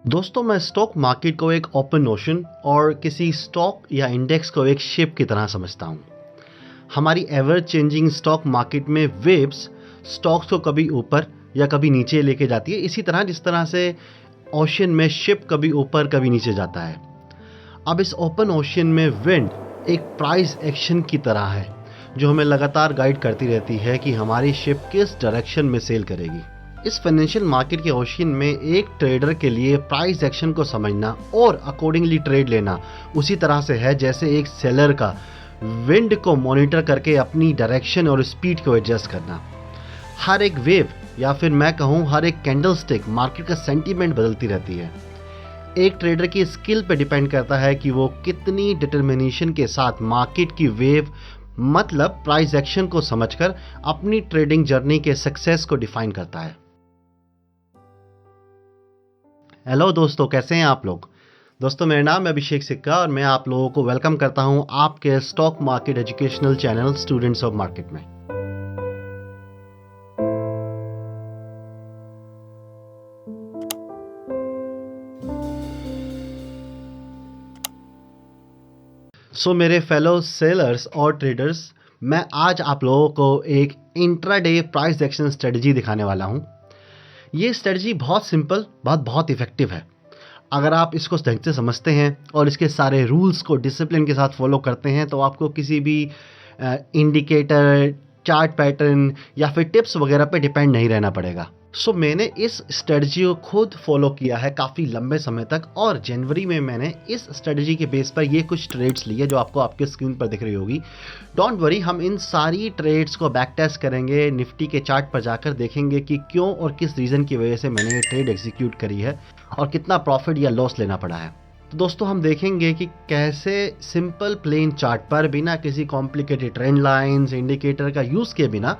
दोस्तों, मैं stock market को एक ओपन ओशन और किसी स्टॉक या इंडेक्स को एक शिप की तरह समझता हूँ। हमारी एवर चेंजिंग स्टॉक मार्केट में वेव्स स्टॉक्स को कभी ऊपर या कभी नीचे लेके जाती है, इसी तरह जिस तरह से ओशन में शिप कभी ऊपर कभी नीचे जाता है। अब इस ओपन ओशन में विंड एक प्राइस एक्शन की तरह है जो हमें लगातार गाइड करती रहती है कि हमारी शिप किस डायरेक्शन में सेल करेगी। इस फाइनेंशियल मार्केट के ओशन में एक ट्रेडर के लिए प्राइस एक्शन को समझना और अकॉर्डिंगली ट्रेड लेना उसी तरह से है जैसे एक सेलर का विंड को मॉनिटर करके अपनी डायरेक्शन और स्पीड को एडजस्ट करना। हर एक वेव या फिर मैं कहूँ हर एक कैंडलस्टिक मार्केट का सेंटीमेंट बदलती रहती है। एक ट्रेडर की स्किल पे डिपेंड करता है कि वो कितनी डिटर्मिनेशन के साथ मार्केट की वेव मतलब प्राइस एक्शन को समझकर अपनी ट्रेडिंग जर्नी के सक्सेस को डिफाइन करता है। हेलो दोस्तों, कैसे हैं आप लोग। दोस्तों, मेरा नाम है अभिषेक सिक्का और मैं आप लोगों को वेलकम करता हूं आपके stock market educational channel students of market में। मेरे फेलो सेलर्स और ट्रेडर्स, मैं आज आप लोगों को एक इंट्राडे प्राइस एक्शन स्ट्रेटजी दिखाने वाला हूं। ये स्ट्रेटजी बहुत सिंपल, बहुत इफेक्टिव है। अगर आप इसको ढंग से समझते हैं और इसके सारे रूल्स को डिसिप्लिन के साथ फॉलो करते हैं तो आपको किसी भी इंडिकेटर, चार्ट पैटर्न या फिर टिप्स वगैरह पे डिपेंड नहीं रहना पड़ेगा। मैंने इस स्ट्रेटजी को खुद फॉलो किया है काफ़ी लंबे समय तक और जनवरी में मैंने इस स्ट्रेटजी के बेस पर ये कुछ ट्रेड्स लिए जो आपको आपके स्क्रीन पर दिख रही होगी। डोंट वरी, हम इन सारी ट्रेड्स को बैक टेस्ट करेंगे, निफ्टी के चार्ट पर जाकर देखेंगे कि क्यों और किस रीज़न की वजह से मैंने ये ट्रेड एग्जीक्यूट करी है और कितना प्रॉफिट या लॉस लेना पड़ा है। तो दोस्तों, हम देखेंगे कि कैसे सिंपल प्लेन चार्ट पर बिना किसी कॉम्प्लिकेटेड ट्रेंड लाइंस, इंडिकेटर का यूज़ किए बिना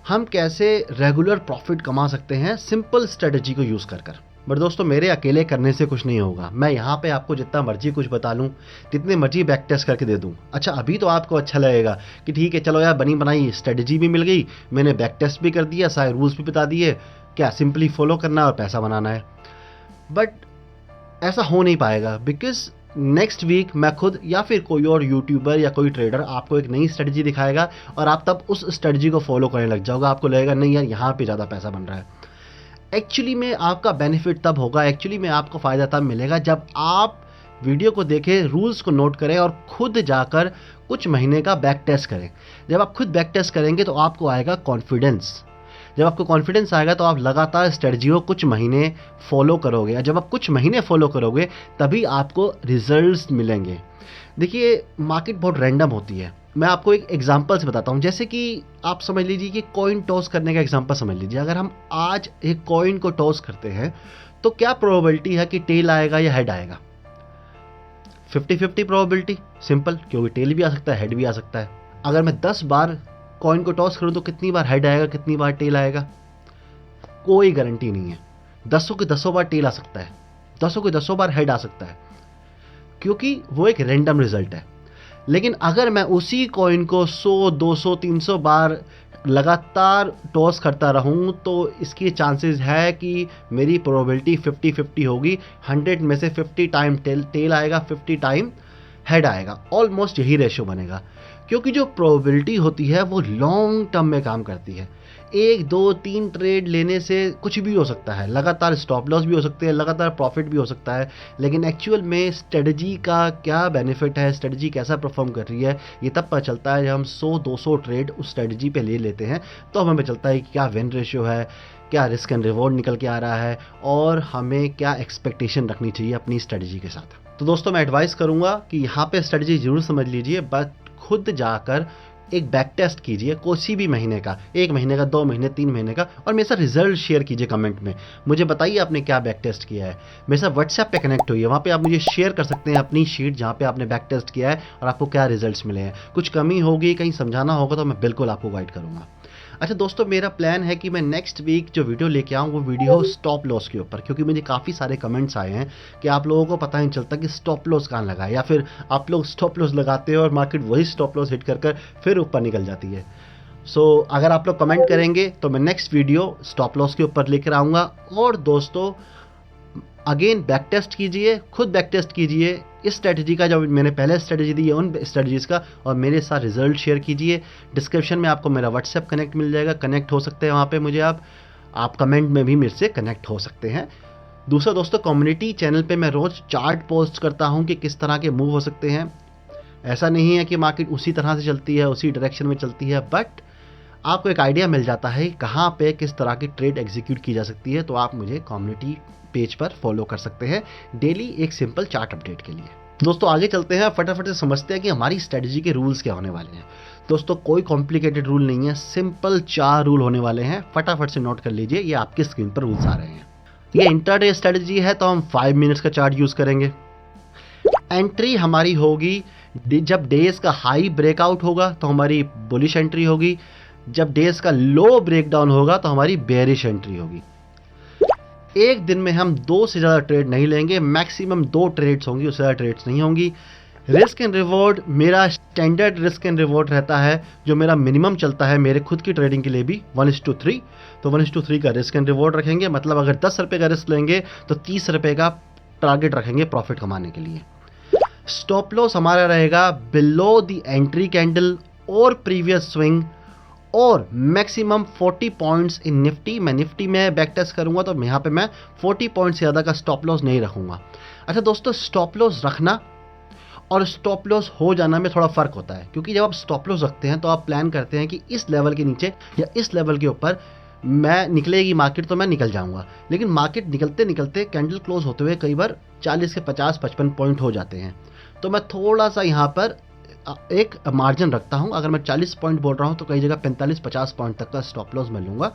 हम कैसे रेगुलर प्रॉफिट कमा सकते हैं सिंपल स्ट्रेटजी को यूज़ कर। बट दोस्तों, मेरे अकेले करने से कुछ नहीं होगा। मैं यहाँ पे आपको जितना मर्जी कुछ बता लूँ, जितने मर्जी बैक टेस्ट करके दे दूँ। अच्छा, अभी तो आपको अच्छा लगेगा कि ठीक है, चलो यार, बनी बनाई स्ट्रेटजी भी मिल गई, मैंने बैक टेस्ट भी कर दिया, सारे रूल्स भी बता दिए, क्या सिंपली फॉलो करना है और पैसा बनाना है। बट ऐसा हो नहीं पाएगा, बिकॉज नेक्स्ट वीक मैं खुद या फिर कोई और यूट्यूबर या कोई ट्रेडर आपको एक नई स्ट्रेटजी दिखाएगा और आप तब उस स्ट्रेटजी को फॉलो करने लग जाओगे। आपको लगेगा नहीं यार, यहाँ पे ज़्यादा पैसा बन रहा है। एक्चुअली में आपका बेनिफिट तब होगा, एक्चुअली में आपको फ़ायदा तब मिलेगा जब आप वीडियो को देखें, रूल्स को नोट करें और खुद जाकर कुछ महीने का बैक टेस्ट करें। जब आप खुद बैक टेस्ट करेंगे तो आपको आएगा कॉन्फिडेंस। जब आपको कॉन्फिडेंस आएगा तो आप लगातार स्ट्रेटजी को कुछ महीने फॉलो करोगे और जब आप कुछ महीने फॉलो करोगे तभी आपको रिजल्ट्स मिलेंगे। देखिए, मार्केट बहुत रैंडम होती है। मैं आपको एक एग्जांपल से बताता हूँ। जैसे कि आप समझ लीजिए कि कॉइन टॉस करने का एग्जांपल समझ लीजिए। अगर हम आज एक कॉइन को टॉस करते हैं तो क्या प्रोबेबिलिटी है कि टेल आएगा या हेड आएगा? 50-50 प्रोबेबिलिटी, सिंपल, क्योंकि टेल भी आ सकता है, हेड भी आ सकता है। अगर मैं 10 बार कॉइन को टॉस करूं तो कितनी बार हेड आएगा, कितनी बार टेल आएगा? कोई गारंटी नहीं है। 10 के 10 बार टेल आ सकता है, 10 के 10 बार हेड आ सकता है, क्योंकि वो एक रैंडम रिजल्ट है। लेकिन अगर मैं उसी कॉइन को 100, 200, 300 बार लगातार टॉस करता रहूं तो इसकी चांसेस है कि मेरी प्रोबेबिलिटी 50-50 होगी। 100 में से 50 टाइम टेल आएगा, 50 टाइम हेड आएगा। ऑलमोस्ट यही रेशियो बनेगा, क्योंकि जो प्रोबेबिलिटी होती है वो लॉन्ग टर्म में काम करती है। 1, 2, 3 ट्रेड लेने से कुछ भी हो सकता है, लगातार स्टॉप लॉस भी हो सकते हैं, लगातार प्रॉफिट भी हो सकता है। लेकिन एक्चुअल में स्ट्रेटजी का क्या बेनिफिट है, स्ट्रेटजी कैसा परफॉर्म कर रही है, ये तब पता चलता है जब हम 100-200 ट्रेड उस स्ट्रेटजी पे ले लेते हैं। तो हमें पता चलता है कि क्या विन रेशियो है, क्या रिस्क एंड रिवॉर्ड निकल के आ रहा है और हमें क्या एक्सपेक्टेशन रखनी चाहिए अपनी स्ट्रेटजी के साथ। तो दोस्तों, मैं एडवाइस करूंगा कि यहाँ पे स्ट्रेटजी जरूर समझ लीजिए, बट खुद जाकर एक बैक टेस्ट कीजिए किसी भी महीने का, 1 महीने का, 2 महीने, 3 महीने का, और मेरे साथ रिजल्ट शेयर कीजिए कमेंट में। मुझे बताइए आपने क्या बैक टेस्ट किया है। मेरे साथ व्हाट्सएप पे कनेक्ट होइए, वहाँ पे आप मुझे शेयर कर सकते हैं अपनी शीट जहाँ पे आपने बैक टेस्ट किया है और आपको क्या रिजल्ट्स मिले हैं। कुछ कमी होगी, कहीं समझाना होगा तो मैं बिल्कुल आपको गाइड करूँगा। अच्छा दोस्तों, मेरा प्लान है कि मैं नेक्स्ट वीक जो वीडियो लेके आऊँ वो वीडियो स्टॉप लॉस के ऊपर, क्योंकि मुझे काफ़ी सारे कमेंट्स आए हैं कि आप लोगों को पता नहीं चलता कि स्टॉप लॉस कहाँ लगाए, या फिर आप लोग स्टॉप लॉस लगाते हो और मार्केट वही स्टॉप लॉस हिट कर फिर ऊपर निकल जाती है। अगर आप लोग कमेंट करेंगे तो मैं नेक्स्ट वीडियो स्टॉप लॉस के ऊपर लेकर आऊँगा। और दोस्तों, अगेन बैक टेस्ट कीजिए, खुद बैक टेस्ट कीजिए इस स्ट्रेटजी का, जो मैंने पहले स्ट्रेटजी दी है उन स्ट्रेटजीज़ का, और मेरे साथ रिजल्ट शेयर कीजिए। डिस्क्रिप्शन में आपको मेरा व्हाट्सएप कनेक्ट मिल जाएगा, कनेक्ट हो सकते हैं वहाँ पे मुझे आप कमेंट में भी मेरे से कनेक्ट हो सकते हैं। दूसरा दोस्तों, कम्युनिटी चैनल पे मैं रोज़ चार्ट पोस्ट करता हूँ कि किस तरह के मूव हो सकते हैं। ऐसा नहीं है कि मार्केट उसी तरह से चलती है, उसी डायरेक्शन में चलती है, बट आपको एक आइडिया मिल जाता है कहाँ पे किस तरह की ट्रेड एग्जीक्यूट की जा सकती है। तो आप मुझे कम्युनिटी पेज पर फॉलो कर सकते हैं डेली एक सिंपल चार्ट अपडेट के लिए। दोस्तों आगे चलते हैं, फटाफट से समझते हैं कि हमारी स्ट्रेटजी के रूल्स क्या होने वाले हैं। दोस्तों कोई कॉम्प्लिकेटेड रूल नहीं है, सिंपल 4 रूल होने वाले हैं, फटाफट से नोट कर लीजिए, ये आपकी स्क्रीन पर रूल्स आ रहे हैं। ये इंट्राडे स्ट्रेटजी है तो हम 5 मिनट्स का चार्ट यूज़ करेंगे। एंट्री हमारी होगी जब डेज का हाई ब्रेकआउट होगा तो हमारी बुलिश एंट्री होगी, जब डेज का लो ब्रेकडाउन होगा तो हमारी बेरिश एंट्री होगी। एक दिन में हम 2 से ज़्यादा ट्रेड नहीं लेंगे, मैक्सिमम 2 ट्रेड्स होंगी, उससे ज़्यादा ट्रेड्स नहीं होंगी। रिस्क एंड रिवॉर्ड मेरा स्टैंडर्ड रिस्क एंड रिवॉर्ड रहता है, जो मेरा मिनिमम चलता है मेरे खुद की ट्रेडिंग के लिए भी 1:3। तो 1:3 का रिस्क एंड रिवॉर्ड रखेंगे, मतलब अगर 10 रुपये का रिस्क लेंगे तो 30 रुपये का टारगेट रखेंगे प्रॉफिट कमाने के लिए। स्टॉप लॉस हमारा रहेगा बिलो द एंट्री कैंडल और प्रीवियस स्विंग, और मैक्सिमम 40 पॉइंट्स इन निफ्टी। मैं निफ्टी में बैक टेस्ट करूंगा तो यहाँ पे मैं 40 पॉइंट से ज़्यादा का स्टॉप लॉस नहीं रखूंगा। अच्छा दोस्तों, स्टॉप लॉस रखना और स्टॉप लॉस हो जाना में थोड़ा फ़र्क होता है, क्योंकि जब आप स्टॉप लॉस रखते हैं तो आप प्लान करते हैं कि इस लेवल के नीचे या इस लेवल के ऊपर मैं निकलेगी मार्केट तो मैं निकल जाऊंगा, लेकिन मार्केट निकलते निकलते कैंडल क्लोज होते हुए कई बार 40 से 50-55 पॉइंट हो जाते हैं। तो मैं थोड़ा सा यहाँ पर एक मार्जिन रखता हूँ। अगर मैं 40 पॉइंट बोल रहा हूँ तो कई जगह 45-50 पॉइंट तक का स्टॉप लॉस मैं लूँगा।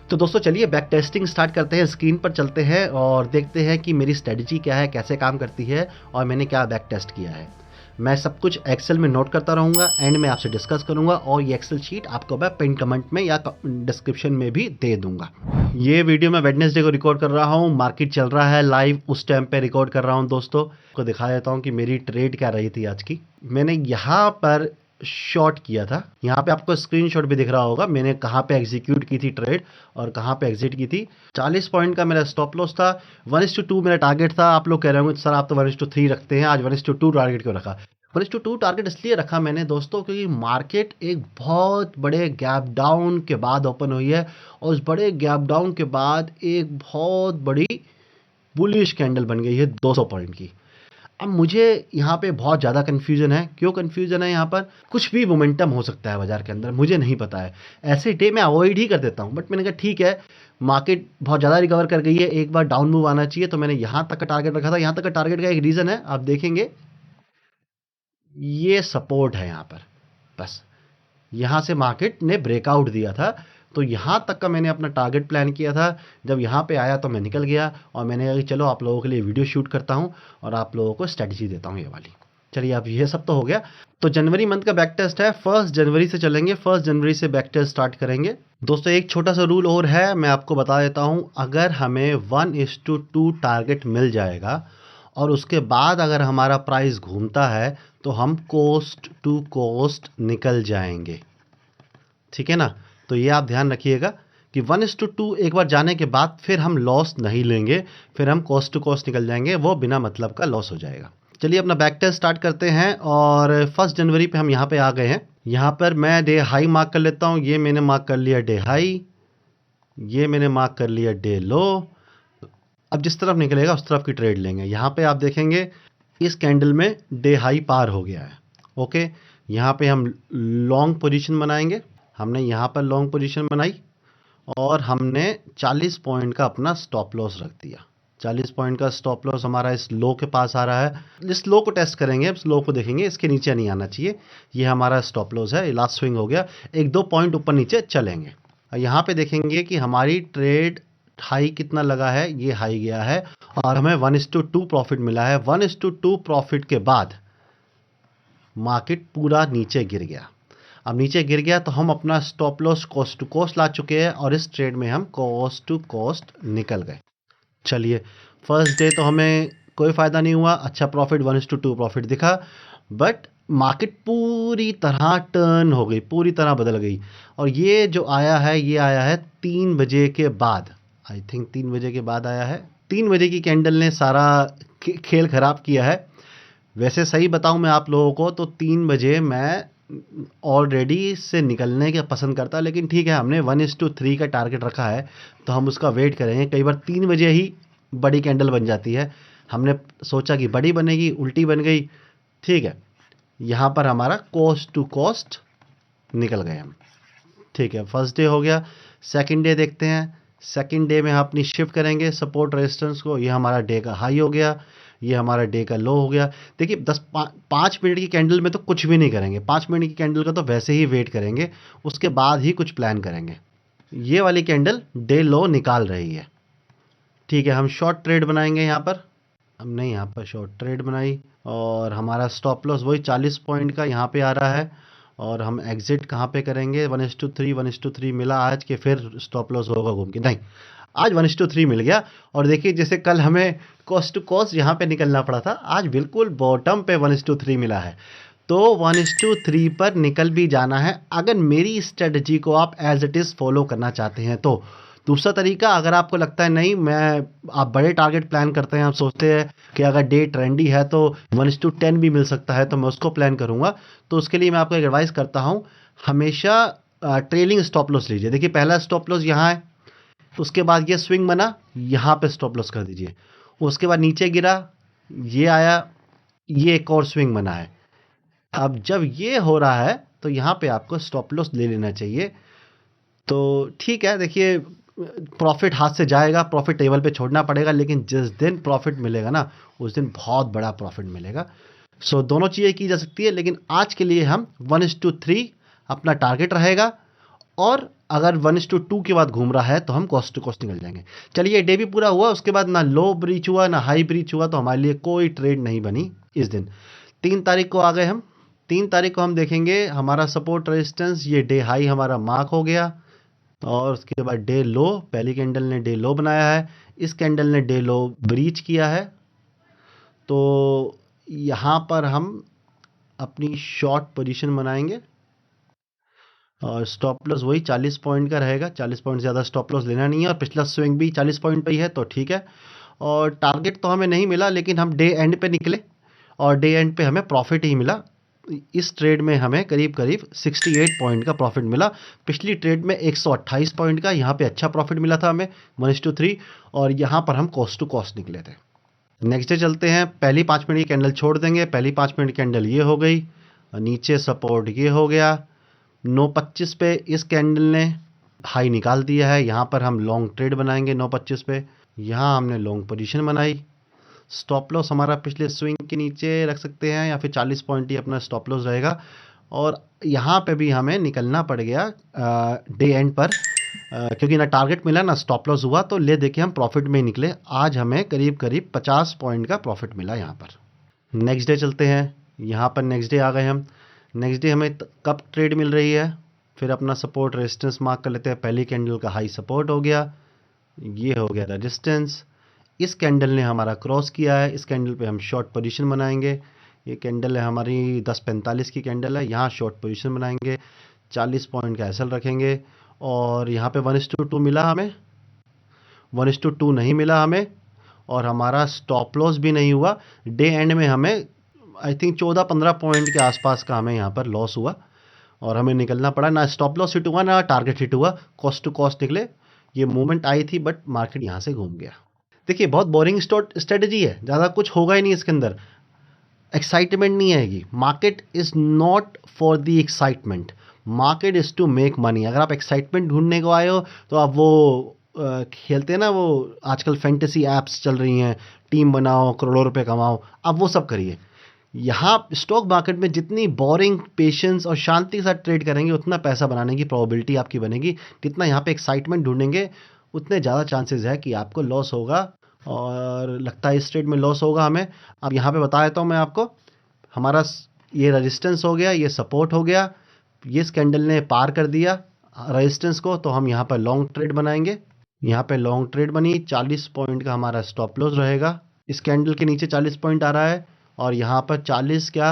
तो दोस्तों चलिए बैक टेस्टिंग स्टार्ट करते हैं, स्क्रीन पर चलते हैं और देखते हैं कि मेरी स्ट्रेटजी क्या है, कैसे काम करती है और मैंने क्या बैक टेस्ट किया है। मैं सब कुछ एक्सेल में नोट करता रहूँगा, एंड में आपसे डिस्कस करूँगा, और ये एक्सेल शीट आपको मैं पिन कमेंट में या डिस्क्रिप्शन में भी दे दूँगा। ये वीडियो मैं वेडनेसडे को रिकॉर्ड कर रहा हूँ, मार्केट चल रहा है लाइव, उस टाइम पे रिकॉर्ड कर रहा हूँ। दोस्तों को दिखा देता हूँ कि मेरी ट्रेड क्या रही थी आज की। मैंने यहाँ पर शॉर्ट किया था, यहाँ पे आपको स्क्रीनशॉट भी दिख रहा होगा मैंने कहाँ पे एग्जीक्यूट की थी ट्रेड और कहाँ पे एग्जिट की थी। 40 पॉइंट का मेरा स्टॉप लॉस था, 1:2 मेरा टारगेट था। आप लोग कह रहे होंगे सर आप तो 1:3 रखते हैं, आज 1:2 टारगेट क्यों रखा? 1:2 टारगेट इसलिए रखा मैंने दोस्तों क्योंकि मार्केट एक बहुत बड़े गैप डाउन के बाद ओपन हुई है, और उस बड़े गैप डाउन के बाद एक बहुत बड़ी बुलिश कैंडल बन गई है 200 पॉइंट की। अब मुझे यहाँ पे बहुत ज़्यादा कन्फ्यूज़न है। क्यों कन्फ्यूज़न है? यहाँ पर कुछ भी मोमेंटम हो सकता है बाज़ार के अंदर, मुझे नहीं पता है। ऐसे डे मैं अवॉइड ही कर देता हूँ, बट मैंने कहा ठीक है, मार्केट बहुत ज़्यादा रिकवर कर गई है, एक बार डाउन मूव आना चाहिए, तो मैंने यहाँ तक का टारगेट रखा था। यहाँ तक का टारगेट का एक रीज़न है, आप देखेंगे ये सपोर्ट है यहाँ पर, बस यहाँ से मार्केट ने ब्रेकआउट दिया था, तो यहाँ तक का मैंने अपना टारगेट प्लान किया था। जब यहाँ पे आया तो मैं निकल गया, और मैंने कहा कि चलो आप लोगों के लिए वीडियो शूट करता हूँ और आप लोगों को स्ट्रेटजी देता हूँ ये वाली। चलिए अब ये सब तो हो गया। तो जनवरी मंथ का बैक टेस्ट है, 1 जनवरी से चलेंगे, 1 जनवरी से बैक टेस्ट स्टार्ट करेंगे। दोस्तों एक छोटा सा रूल और है, मैं आपको बता देता हूँ। अगर हमें 1:2 टारगेट मिल जाएगा और उसके बाद अगर हमारा प्राइस घूमता है तो हम कोस्ट टू कोस्ट निकल जाएंगे, ठीक है ना? तो ये आप ध्यान रखिएगा कि 1:2 एक बार जाने के बाद फिर हम लॉस नहीं लेंगे, फिर हम कोस्ट टू कोस्ट निकल जाएंगे, वो बिना मतलब का लॉस हो जाएगा। चलिए अपना बैक टेस्ट स्टार्ट करते हैं, और 1 जनवरी पे हम यहाँ पे आ गए हैं। यहाँ पर मैं डे हाई मार्क कर लेता हूँ, ये मैंने मार्क कर लिया डे हाई, ये मैंने मार्क कर लिया डे लो। अब जिस तरफ निकलेगा उस तरफ की ट्रेड लेंगे। यहाँ पे आप देखेंगे इस कैंडल में डे हाई पार हो गया है, ओके। यहाँ पे हम लॉन्ग पोजीशन बनाएंगे, हमने यहाँ पर लॉन्ग पोजीशन बनाई और हमने 40 पॉइंट का अपना स्टॉप लॉस रख दिया। 40 पॉइंट का स्टॉप लॉस हमारा इस लो के पास आ रहा है। इस लो को टेस्ट करेंगे, इस लो को देखेंगे, इसके नीचे नहीं आना चाहिए। ये हमारा स्टॉप लॉस है, लास्ट स्विंग हो गया, 1-2 पॉइंट ऊपर नीचे चलेंगे। यहाँ पे देखेंगे कि हमारी ट्रेड हाई कितना लगा है, ये हाई गया है और हमें 1:2 प्रॉफिट मिला है। 1:2 प्रॉफिट के बाद मार्केट पूरा नीचे गिर गया। अब नीचे गिर गया तो हम अपना stop loss cost to cost ला चुके हैं, और इस ट्रेड में हम कोस्ट टू कोस्ट निकल गए। चलिए फर्स्ट डे तो हमें कोई फ़ायदा नहीं हुआ, अच्छा प्रॉफिट 1:2 प्रॉफिट दिखा, बट मार्केट पूरी तरह टर्न हो गई, पूरी तरह बदल गई। और ये जो आया है, ये आया है 3 बजे के बाद, आई थिंक 3 बजे के बाद आया है, 3 बजे की कैंडल ने सारा खेल ख़राब किया है। वैसे सही बताऊं मैं आप लोगों को तो 3 बजे मैं ऑलरेडी से निकलने का पसंद करता, लेकिन ठीक है, हमने 1:3 का टारगेट रखा है तो हम उसका वेट करेंगे। कई बार 3 बजे ही बड़ी कैंडल बन जाती है। हमने सोचा कि बड़ी बनेगी, उल्टी बन गई। ठीक है, यहाँ पर हमारा कॉस्ट टू कॉस्ट निकल गए हम। ठीक है, फर्स्ट डे हो गया। सेकंड डे देखते हैं। सेकंड डे में हम अपनी शिफ्ट करेंगे सपोर्ट रेजिस्टेंस को। ये हमारा डे का हाई हो गया, ये हमारा डे का लो हो गया। देखिए 5 मिनट की कैंडल में तो कुछ भी नहीं करेंगे। 5 मिनट की कैंडल का तो वैसे ही वेट करेंगे, उसके बाद ही कुछ प्लान करेंगे। ये वाली कैंडल डे लो निकाल रही है। ठीक है, हम शॉर्ट ट्रेड बनाएंगे यहाँ पर। हमने यहाँ पर शॉर्ट ट्रेड बनाई और हमारा स्टॉप लॉस वही 40 पॉइंट का यहाँ पे आ रहा है। और हम एग्जिट कहाँ पे करेंगे? 1:3 मिला आज के, फिर स्टॉप लॉस होगा घूम के? नहीं, आज 1:3 मिल गया। और देखिए जैसे कल हमें कॉस्ट टू कॉस्ट यहाँ पे निकलना पड़ा था, आज बिल्कुल बॉटम पे 1:3 मिला है। तो 1:3 पर निकल भी जाना है अगर मेरी स्ट्रेटजी को आप एज इट इज़ फॉलो करना चाहते हैं तो। दूसरा तरीका, अगर आपको लगता है नहीं आप बड़े टारगेट प्लान करते हैं, आप सोचते हैं कि अगर डे ट्रेंडी है तो 1:10 भी मिल सकता है तो मैं उसको प्लान करूंगा, तो उसके लिए मैं आपको एक एडवाइस करता हूं, हमेशा ट्रेलिंग स्टॉप लॉस लीजिए। देखिए पहला स्टॉप लॉस यहाँ है, उसके बाद ये स्विंग बना, यहाँ पे स्टॉप लॉस कर दीजिए। उसके बाद नीचे गिरा, ये आया, ये एक और स्विंग बना है। अब जब ये हो रहा है तो यहाँ पे आपको स्टॉप लॉस ले लेना चाहिए। तो ठीक है, देखिए प्रॉफिट हाथ से जाएगा, प्रॉफिट टेबल पे छोड़ना पड़ेगा, लेकिन जिस दिन प्रॉफिट मिलेगा ना उस दिन बहुत बड़ा प्रॉफिट मिलेगा। सो दोनों चीज़ें की जा सकती है, लेकिन आज के लिए हम 1:3 अपना टारगेट रहेगा। और अगर 1:2 के बाद घूम रहा है तो हम कॉस्ट टू कॉस्ट निकल जाएंगे। चलिए डे भी पूरा हुआ, उसके बाद ना लो ब्रीच हुआ ना हाई ब्रीच हुआ, तो हमारे लिए कोई ट्रेड नहीं बनी इस दिन। 3 तारीख को आ गए हम। 3 तारीख को हम देखेंगे हमारा सपोर्ट रेजिस्टेंस, ये डे हाई हमारा मार्क हो गया और उसके बाद डे लो, पहली कैंडल ने डे लो बनाया है, इस कैंडल ने डे लो ब्रीच किया है। तो यहाँ पर हम अपनी शॉर्ट पोजीशन बनाएंगे और स्टॉप लॉस वही 40 पॉइंट का रहेगा। 40 पॉइंट ज़्यादा स्टॉप लॉस लेना नहीं है, और पिछला स्विंग भी 40 पॉइंट पे ही है तो ठीक है। और टारगेट तो हमें नहीं मिला, लेकिन हम डे एंड पे निकले और डे एंड पे हमें प्रॉफिट ही मिला। इस ट्रेड में हमें करीब करीब 68 पॉइंट का प्रॉफिट मिला। पिछली ट्रेड में 128 पॉइंट का यहाँ पे अच्छा प्रॉफिट मिला था हमें 1:3, और यहाँ पर हम कॉस्ट टू कॉस्ट निकले थे। नेक्स्ट डे चलते हैं। पहली 5 मिनट की कैंडल छोड़ देंगे। पहली 5 मिनट की कैंडल ये हो गई, नीचे सपोर्ट ये हो गया। 9:25 पे इस कैंडल ने हाई निकाल दिया है, यहाँ पर हम लॉन्ग ट्रेड बनाएंगे 9:25 पे। यहाँ हमने लॉन्ग पोजीशन बनाई। स्टॉप लॉस हमारा पिछले स्विंग के नीचे रख सकते हैं या फिर 40 पॉइंट ही अपना स्टॉप लॉस रहेगा। और यहाँ पे भी हमें निकलना पड़ गया डे एंड पर, क्योंकि ना टारगेट मिला ना स्टॉप लॉस हुआ, तो ले देके हम प्रॉफिट में निकले। आज हमें करीब करीब 50 पॉइंट का प्रॉफिट मिला यहाँ पर। नेक्स्ट डे चलते हैं। यहाँ पर नेक्स्ट डे आ गए हम। नेक्स्ट डे हमें कब ट्रेड मिल रही है, फिर अपना सपोर्ट रेजिस्टेंस मार्क कर लेते हैं। पहली कैंडल का हाई सपोर्ट हो गया, ये हो गया रेजिस्टेंस। इस कैंडल ने हमारा क्रॉस किया है, इस कैंडल पे हम शॉर्ट पोजीशन बनाएंगे। ये कैंडल है हमारी 10:45 की कैंडल है, यहाँ शॉर्ट पोजीशन बनाएंगे, 40 पॉइंट का एसएल रखेंगे। और यहाँ पे 1:2 मिला हमें, 1:2 नहीं मिला हमें, और हमारा स्टॉप लॉस भी नहीं हुआ। डे एंड में हमें आई थिंक 14-15 पॉइंट के आसपास का हमें यहाँ पर लॉस हुआ और हमें निकलना पड़ा। ना स्टॉप लॉस हिट हुआ ना टारगेट हिट हुआ, कॉस्ट टू कॉस्ट निकले। ये मूवमेंट आई थी बट मार्केट यहाँ से घूम गया। देखिए बहुत बोरिंग स्ट्रेटजी है, ज़्यादा कुछ होगा ही नहीं इसके अंदर, एक्साइटमेंट नहीं आएगी। Market is not for the excitement, market is to make money. अगर आप एक्साइटमेंट ढूंढने को आए हो तो आप वो खेलते हैं ना, वो आजकल फैंटेसी एप्स चल रही हैं, टीम बनाओ करोड़ों रुपए कमाओ, आप वो सब करिए। यहाँ स्टॉक मार्केट में जितनी बोरिंग, पेशेंस और शांति के साथ ट्रेड करेंगे उतना पैसा बनाने की प्रोबेबिलिटी आपकी बनेगी। जितना यहाँ पे एक्साइटमेंट ढूंढेंगे उतने ज़्यादा चांसेस है कि आपको लॉस होगा, और लगता है इस ट्रेड में लॉस होगा हमें। अब यहाँ पे बता देता हूँ मैं आपको, हमारा ये रेजिस्टेंस हो गया, ये सपोर्ट हो गया, ये इस कैंडल ने पार कर दिया रेजिस्टेंस को, तो हम यहाँ पर लॉन्ग ट्रेड बनाएंगे। यहाँ पे लॉन्ग ट्रेड बनी, 40 पॉइंट का हमारा स्टॉप लॉस रहेगा। इस कैंडल के नीचे 40 पॉइंट आ रहा है और यहाँ पर 40 क्या,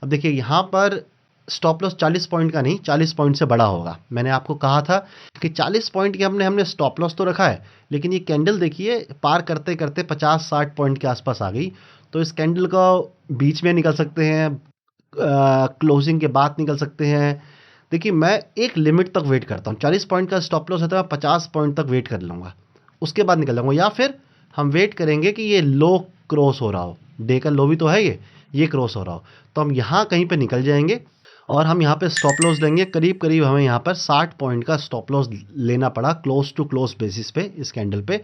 अब देखिए यहाँ पर स्टॉप लॉस 40 पॉइंट का नहीं, 40 पॉइंट से बड़ा होगा। मैंने आपको कहा था कि 40 पॉइंट के हमने स्टॉप लॉस तो रखा है, लेकिन ये कैंडल देखिए पार करते करते 50-60 पॉइंट के आसपास आ गई। तो इस कैंडल का बीच में निकल सकते हैं, क्लोजिंग के बाद निकल सकते हैं। देखिए मैं एक लिमिट तक वेट करता हूँ, 40 पॉइंट का स्टॉप लॉस है तो मैं 50 पॉइंट तक वेट कर लूँगा, उसके बाद निकल जाऊँगा। या फिर हम वेट करेंगे कि ये लो क्रॉस हो रहा हो, डे का लो भी तो है ये क्रॉस हो रहा हो, तो हम यहाँ कहीं पे निकल जाएंगे और हम यहाँ पे स्टॉप लॉस लेंगे। करीब करीब हमें यहाँ पर 60 पॉइंट का स्टॉप लॉस लेना पड़ा क्लोज टू क्लोज बेसिस पे इस कैंडल पे।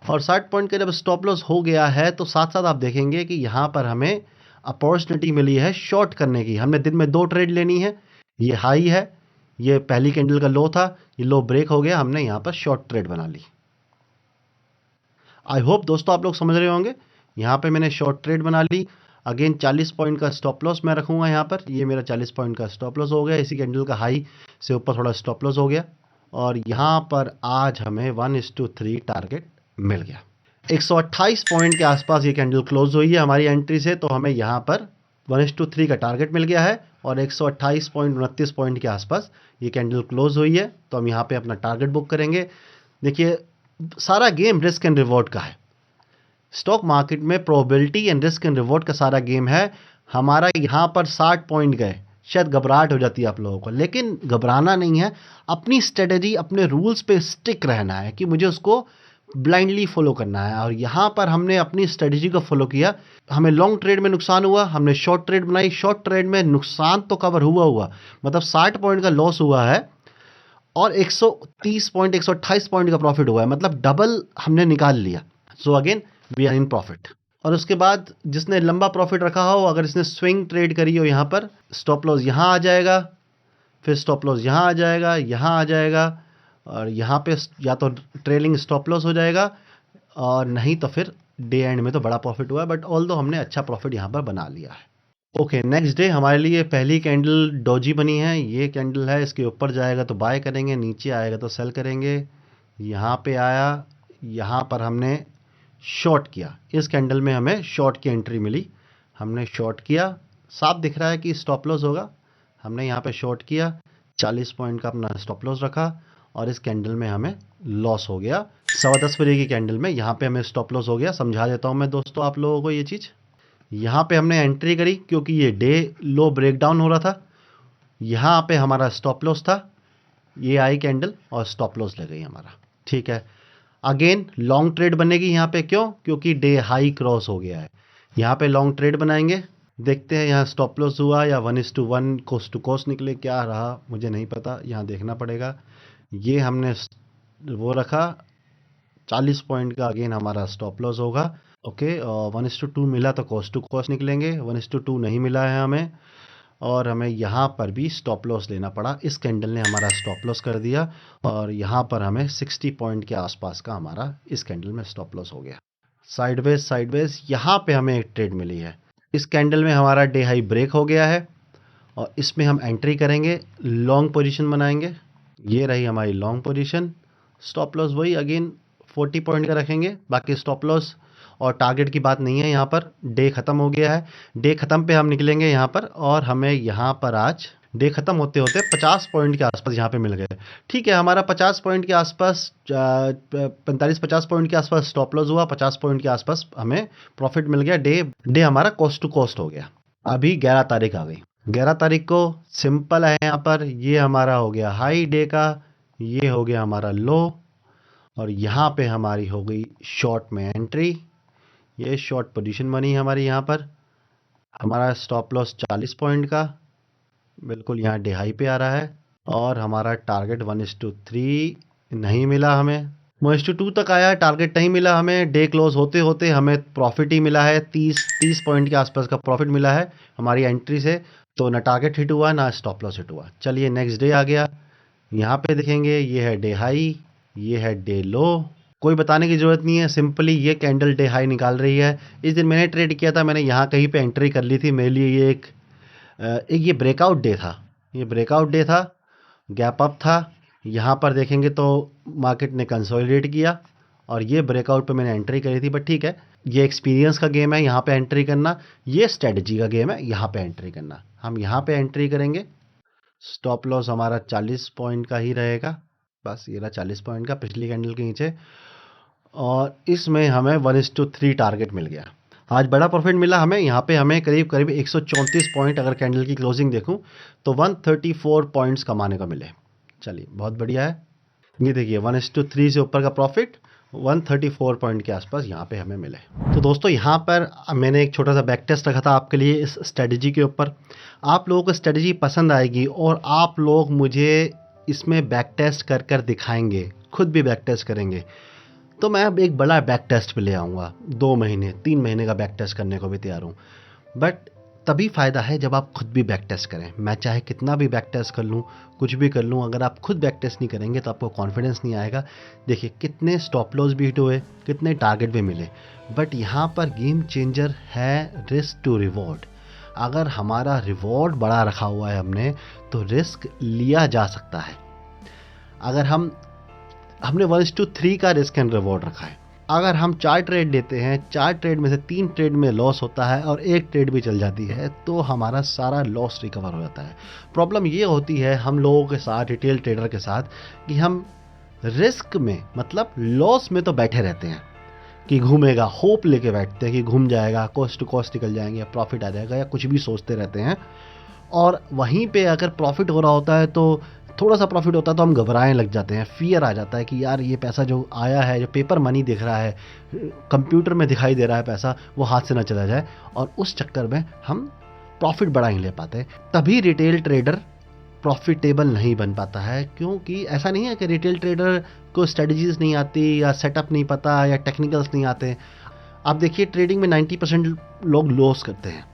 और 60 पॉइंट का जब स्टॉप लॉस हो गया है तो साथ साथ आप देखेंगे कि यहाँ पर हमें अपॉर्चुनिटी मिली है शॉर्ट करने की। हमने दिन में 2 ट्रेड लेनी है, ये हाई है, ये पहली कैंडल का लो था, ये लो ब्रेक हो गया, हमने यहाँ पर शॉर्ट ट्रेड बना ली। आई होप दोस्तों आप लोग समझ रहे होंगे। यहाँ पे मैंने शॉर्ट ट्रेड बना ली। अगेन 40 पॉइंट का स्टॉप लॉस मैं रखूँगा यहाँ पर। ये मेरा 40 पॉइंट का स्टॉप लॉस हो गया, इसी कैंडल का हाई से ऊपर थोड़ा स्टॉप लॉस हो गया। और यहाँ पर आज हमें 1:3 टारगेट मिल गया। 128 पॉइंट के आसपास ये कैंडल क्लोज हुई है हमारी एंट्री से, तो हमें यहाँ पर 1:3 का टारगेट मिल गया है। और 128.29 पॉइंट के आसपास ये कैंडल क्लोज हुई है, तो हम यहाँ पे अपना टारगेट बुक करेंगे। देखिए सारा गेम रिस्क एंड रिवॉर्ड का है। स्टॉक मार्केट में probability and risk and reward का सारा गेम है। हमारा यहाँ पर 60 पॉइंट गए, शायद घबराहट हो जाती है आप लोगों को, लेकिन घबराना नहीं है। अपनी स्ट्रेटजी, अपने रूल्स पे स्टिक रहना है कि मुझे उसको ब्लाइंडली फॉलो करना है। और यहाँ पर हमने अपनी स्ट्रेटजी को फॉलो किया। हमें लॉन्ग ट्रेड में नुकसान हुआ, हमने शॉर्ट ट्रेड बनाई, शॉर्ट ट्रेड में नुकसान तो कवर हुआ, मतलब 60 पॉइंट का लॉस हुआ है और 130 पॉइंट 128 पॉइंट का प्रॉफिट हुआ है, मतलब डबल हमने निकाल लिया। So again we are in profit. और उसके बाद जिसने लंबा प्रॉफिट रखा हो, अगर इसने स्विंग ट्रेड करी हो, यहाँ पर स्टॉप लॉस यहाँ आ जाएगा, फिर स्टॉप लॉस यहाँ आ जाएगा, यहाँ आ जाएगा, और यहाँ पे या तो ट्रेलिंग स्टॉप लॉस हो जाएगा और नहीं तो फिर डे एंड में तो बड़ा प्रॉफिट हुआ है। बट ऑल दो हमने अच्छा प्रॉफिट यहाँ पर बना लिया है। ओके, नेक्स्ट डे हमारे लिए पहली कैंडल डोजी बनी है। ये कैंडल है, इसके ऊपर जाएगा तो बाय करेंगे, नीचे आएगा तो सेल करेंगे। यहाँ पे आया, यहाँ पर हमने शॉर्ट किया। इस कैंडल में हमें शॉर्ट की एंट्री मिली, हमने शॉर्ट किया। साफ दिख रहा है कि स्टॉप लॉस होगा, हमने यहाँ पे शॉर्ट किया, 40 पॉइंट का अपना स्टॉप लॉस रखा और इस कैंडल में हमें लॉस हो गया। 10:15 बजे की कैंडल में यहाँ पे हमें स्टॉप लॉस हो गया। समझा देता हूँ मैं दोस्तों आप लोगों को ये चीज़। यहाँ पे हमने एंट्री करी क्योंकि ये डे लो ब्रेकडाउन हो रहा था। यहाँ पे हमारा स्टॉप लॉस था, ये आई कैंडल और स्टॉप लॉस लग गई हमारा। ठीक है, अगेन लॉन्ग ट्रेड बनेगी यहाँ पे। क्यों? क्योंकि डे हाई क्रॉस हो गया है। यहाँ पे लॉन्ग ट्रेड बनाएंगे, देखते हैं यहाँ स्टॉप लॉस हुआ या 1:1 कोस्ट टू कोस्ट निकले, क्या रहा मुझे नहीं पता, यहाँ देखना पड़ेगा। ये हमने वो रखा 40 पॉइंट का, अगेन हमारा स्टॉप लॉस होगा। ओके, 1:2 मिला तो कोस्ट टू कोस्ट निकलेंगे, 1:2 नहीं मिला है हमें, और हमें यहाँ पर भी स्टॉप लॉस लेना पड़ा। इस कैंडल ने हमारा स्टॉप लॉस कर दिया और यहाँ पर हमें 60 पॉइंट के आसपास का हमारा इस कैंडल में स्टॉप लॉस हो गया। साइडवेज यहाँ पे हमें एक ट्रेड मिली है। इस कैंडल में हमारा डे हाई ब्रेक हो गया है और इसमें हम एंट्री करेंगे, लॉन्ग पोजीशन बनाएंगे। ये रही हमारी लॉन्ग पोजीशन। स्टॉप लॉस वही अगेन 40 पॉइंट का रखेंगे, बाकी स्टॉप लॉस और टारगेट की बात नहीं है। यहाँ पर डे ख़त्म हो गया है, डे ख़त्म पे हम निकलेंगे यहाँ पर, और हमें यहाँ पर आज डे ख़त्म होते होते 50 पॉइंट के आसपास यहाँ पे मिल गए। ठीक है, हमारा 50 पॉइंट के आसपास 45-50 पॉइंट के आसपास स्टॉप लॉस हुआ, 50 पॉइंट के आसपास हमें प्रॉफिट मिल गया। डे हमारा कोस्ट टू कोस्ट हो गया। अभी 11 तारीख आ गई। 11 तारीख को सिंपल है, यहाँ पर ये हमारा हो गया हाई डे का, ये हो गया हमारा लो, और यहाँ पे हमारी हो गई शॉर्ट में एंट्री। ये शॉर्ट पोजीशन बनी हमारी। यहाँ पर हमारा स्टॉप लॉस 40 पॉइंट का, बिल्कुल यहाँ डे हाई पे आ रहा है, और हमारा टारगेट 1:3 नहीं मिला हमें। 1:2 तक आया, टारगेट नहीं मिला हमें। डे क्लोज होते होते हमें प्रॉफिट ही मिला है, 30 पॉइंट के आसपास का प्रॉफिट मिला है हमारी एंट्री से। तो ना टारगेट हिट हुआ ना स्टॉप लॉस हिट हुआ। चलिए नेक्स्ट डे आ गया, यहाँ पे देखेंगे ये है डे हाई, ये है डे लो। कोई बताने की ज़रूरत नहीं है, सिंपली ये कैंडल डे हाई निकाल रही है। इस दिन मैंने ट्रेड किया था, मैंने यहाँ कहीं पे एंट्री कर ली थी। मेरे लिए ये एक ये ब्रेकआउट डे था, ये ब्रेकआउट डे था, गैप अप था। यहाँ पर देखेंगे तो मार्केट ने कंसोलिडेट किया और ये ब्रेकआउट पे मैंने एंट्री करी थी। बट ठीक है, ये एक्सपीरियंस का गेम है यहाँ पे एंट्री करना, ये स्ट्रेटजी का गेम है यहाँ पे एंट्री करना। हम यहाँ पे एंट्री करेंगे स्टॉप लॉस हमारा 40 पॉइंट का ही रहेगा, बस ये रहा 40 पॉइंट का पिछली कैंडल के नीचे, और इसमें हमें 1:3 टारगेट मिल गया। आज बड़ा प्रॉफिट मिला हमें, यहाँ पे हमें करीब करीब 134 पॉइंट, अगर कैंडल की क्लोजिंग देखूं तो 134 पॉइंट्स कमाने को मिले। चलिए बहुत बढ़िया है। ये देखिए 1:3 से ऊपर का प्रॉफिट 134 पॉइंट के आसपास यहाँ पे हमें मिले। तो दोस्तों यहाँ पर मैंने एक छोटा सा बैक टेस्ट रखा था आपके लिए इस स्ट्रेटजी के ऊपर। आप लोगों को स्ट्रेटजी पसंद आएगी और आप लोग मुझे इसमें बैक टेस्ट कर कर दिखाएंगे, खुद भी बैक टेस्ट करेंगे, तो मैं अब एक बड़ा बैक टेस्ट पे ले आऊँगा। 2 महीने 3 महीने का बैक टेस्ट करने को भी तैयार हूँ, बट तभी फ़ायदा है जब आप खुद भी बैक टेस्ट करें। मैं चाहे कितना भी बैक टेस्ट कर लूँ, कुछ भी कर लूँ, अगर आप खुद बैक टेस्ट नहीं करेंगे तो आपको कॉन्फिडेंस नहीं आएगा। देखिए कितने स्टॉप लॉस भी हिट हुए, कितने टारगेट भी मिले, बट यहाँ पर गेम चेंजर है रिस्क टू रिवॉर्ड। अगर हमारा रिवॉर्ड बड़ा रखा हुआ है हमने, तो रिस्क लिया जा सकता है। अगर हमने 1:3 का रिस्क एंड रिवॉर्ड रखा है, अगर हम 4 ट्रेड लेते हैं, 4 ट्रेड में से 3 ट्रेड में लॉस होता है और 1 ट्रेड भी चल जाती है, तो हमारा सारा लॉस रिकवर हो जाता है। प्रॉब्लम ये होती है हम लोगों के साथ, रिटेल ट्रेडर के साथ, कि हम रिस्क में मतलब लॉस में तो बैठे रहते हैं कि घूमेगा, होप लेके बैठते हैं कि घूम जाएगा, कॉस्ट टू कॉस्ट निकल जाएंगे, प्रॉफिट आ जाएगा, या कुछ भी सोचते रहते हैं। और वहीं पे अगर प्रॉफिट हो रहा होता है, तो थोड़ा सा प्रॉफिट होता है तो हम घबराने लग जाते हैं, फियर आ जाता है कि यार ये पैसा जो आया है, जो पेपर मनी दिख रहा है, कंप्यूटर में दिखाई दे रहा है पैसा, वो हाथ से ना चला जाए, और उस चक्कर में हम प्रॉफिट बड़ा नहीं ले पाते। तभी रिटेल ट्रेडर प्रॉफिटेबल नहीं बन पाता है, क्योंकि ऐसा नहीं है कि रिटेल ट्रेडर को स्ट्रेटजीज नहीं आती, या सेटअप नहीं पता, या टेक्निकल्स नहीं आते। आप देखिए ट्रेडिंग में 90% लोग लॉस करते हैं,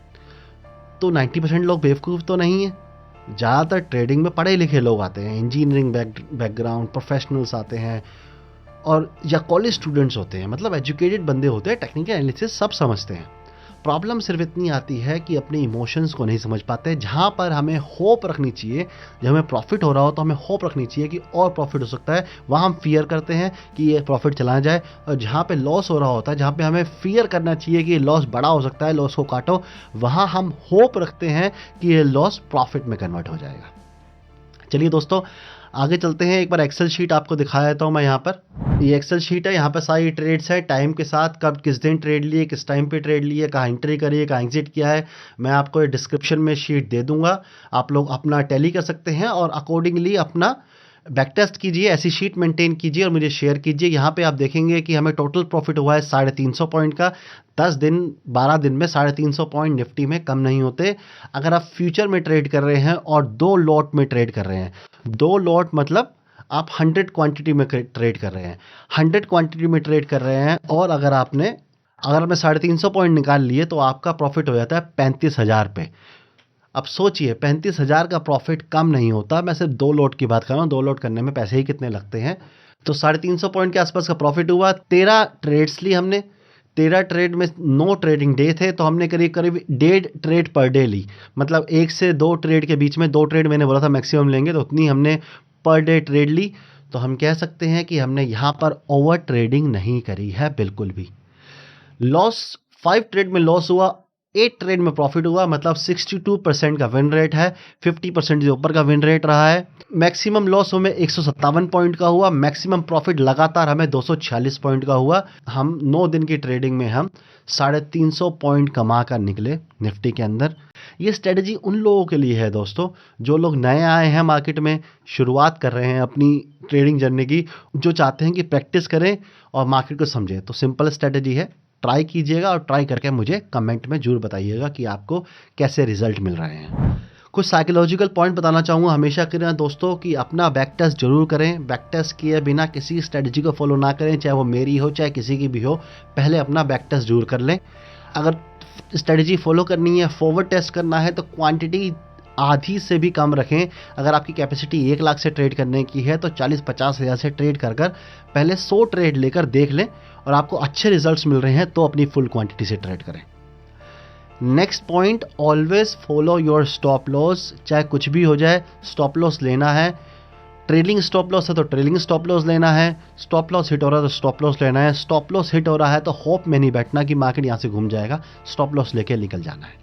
तो 90% लोग बेवकूफ़ तो नहीं है। ज़्यादातर ट्रेडिंग में पढ़े लिखे लोग आते हैं, इंजीनियरिंग बैकग्राउंड प्रोफेशनल्स आते हैं, और या कॉलेज स्टूडेंट्स होते हैं, मतलब एजुकेटेड बंदे होते हैं, टेक्निकल एनालिसिस सब समझते हैं। प्रॉब्लम सिर्फ इतनी आती है कि अपने इमोशंस को नहीं समझ पाते। जहाँ पर हमें होप रखनी चाहिए, जब हमें प्रॉफिट हो रहा हो तो हमें होप रखनी चाहिए कि और प्रॉफिट हो सकता है, वहाँ हम फियर करते हैं कि ये प्रॉफिट चला जाए। और जहाँ पे लॉस हो रहा होता है, जहाँ पे हमें फियर करना चाहिए कि ये लॉस बड़ा हो सकता है, लॉस को काटो, वहाँ हम होप रखते हैं कि ये लॉस प्रॉफिट में कन्वर्ट हो जाएगा। चलिए दोस्तों आगे चलते हैं। एक बार एक्सेल शीट आपको दिखा देता हूँ मैं। यहाँ पर ये एक्सेल शीट है, यहाँ पर सारी ट्रेड्स है, टाइम के साथ, कब किस दिन ट्रेड लिए, किस टाइम पे ट्रेड लिए, कहाँ एंट्री करिए, कहाँ एग्जिट किया है। मैं आपको डिस्क्रिप्शन में शीट दे दूंगा, आप लोग अपना टैली कर सकते हैं और अकॉर्डिंगली अपना बैक टेस्ट कीजिए, ऐसी शीट मेंटेन कीजिए और मुझे शेयर कीजिए। यहाँ पे आप देखेंगे कि हमें टोटल प्रॉफिट हुआ है 350 पॉइंट का। 10 दिन 12 दिन में 350 पॉइंट निफ्टी में कम नहीं होते। अगर आप फ्यूचर में ट्रेड कर रहे हैं और 2 लॉट में ट्रेड कर रहे हैं, 2 लॉट मतलब आप 100 क्वांटिटी में ट्रेड कर रहे हैं, 100 क्वांटिटी में ट्रेड कर रहे हैं, और अगर आपने 350 पॉइंट निकाल लिए तो आपका प्रॉफिट हो जाता है 35,000 पे। अब सोचिए 35,000 का प्रॉफिट कम नहीं होता। मैं सिर्फ 2 लॉट की बात कर रहा हूँ, 2 लॉट करने में पैसे ही कितने लगते हैं। तो 350 पॉइंट के आसपास का प्रॉफिट हुआ। 13 ट्रेड्स ली हमने, 13 ट्रेड में 9 ट्रेडिंग डे थे, तो हमने करीब करीब 1.5 ट्रेड पर डे ली। मतलब 1 से 2 ट्रेड के बीच में 2 ट्रेड मैंने बोला था मैक्सिमम लेंगे, तो उतनी हमने पर डे ट्रेड ली। तो हम कह सकते हैं कि हमने यहाँ पर ओवर ट्रेडिंग नहीं करी है बिल्कुल भी। लॉस 5 ट्रेड में लॉस हुआ, 8 ट्रेड में प्रॉफिट हुआ, मतलब 62% का विन रेट है, 50% से ऊपर का विन रेट रहा है। मैक्सिमम लॉस हमें 157 पॉइंट का हुआ, मैक्सिमम प्रॉफिट लगातार हमें 246 पॉइंट का हुआ। हम 9 दिन की ट्रेडिंग में हम 350 पॉइंट कमा कर निकले निफ्टी के अंदर। ये स्ट्रेटजी उन लोगों के लिए है दोस्तों, जो लोग नए आए हैं मार्केट में, शुरुआत कर रहे हैं अपनी ट्रेडिंग जर्नी की, जो चाहते हैं कि प्रैक्टिस करें और मार्केट को समझें। तो सिंपल स्ट्रेटजी है, ट्राई कीजिएगा और ट्राई करके मुझे कमेंट में जरूर बताइएगा कि आपको कैसे रिजल्ट मिल रहे हैं। कुछ साइकोलॉजिकल पॉइंट बताना चाहूँगा हमेशा की तरह दोस्तों, कि अपना बैक टेस्ट जरूर करें। बैक टेस्ट किए बिना किसी स्ट्रेटजी को फॉलो ना करें, चाहे वो मेरी हो चाहे किसी की भी हो। पहले अपना बैक टेस्ट जरूर कर लें। अगर स्ट्रेटजी फॉलो करनी है, फॉरवर्ड टेस्ट करना है, तो क्वांटिटी आधी से भी कम रखें। अगर आपकी कैपेसिटी 1 लाख से ट्रेड करने की है, तो 40-50 हज़ार से ट्रेड कर पहले 100 ट्रेड लेकर देख लें, और आपको अच्छे रिजल्ट्स मिल रहे हैं तो अपनी फुल क्वांटिटी से ट्रेड करें। Next point, always follow your stop loss. चाहे कुछ भी हो जाए, स्टॉप लॉस लेना है। ट्रेलिंग स्टॉप लॉस है तो ट्रेलिंग स्टॉप लॉस लेना है। स्टॉप लॉस हिट हो रहा है तो स्टॉप लॉस लेना है। स्टॉप लॉस हिट हो रहा है तो होप में नहीं बैठना कि मार्केट यहाँ से घूम जाएगा, स्टॉप लॉस लेके निकल जाना है।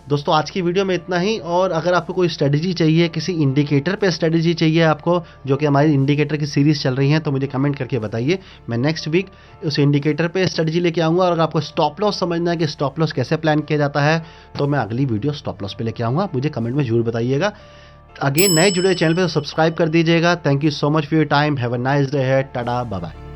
दोस्तों आज की वीडियो में इतना ही, और अगर आपको कोई स्ट्रेटजी चाहिए, किसी इंडिकेटर पे स्ट्रेटजी चाहिए आपको, जो कि हमारी इंडिकेटर की सीरीज़ चल रही है, तो मुझे कमेंट करके बताइए। मैं नेक्स्ट वीक उस इंडिकेटर पे स्ट्रेटजी लेके आऊँगा। और अगर आपको स्टॉप लॉस समझना है कि स्टॉप लॉस कैसे प्लान किया जाता है, तो मैं अगली वीडियो स्टॉप लॉस पे लेके आऊँगा। मुझे कमेंट में ज़रूर बताइएगा। अगेन नए जुड़े चैनल पे सब्सक्राइब कर दीजिएगा। Thank you so much for your time. Have a nice day है। Tata, bye bye.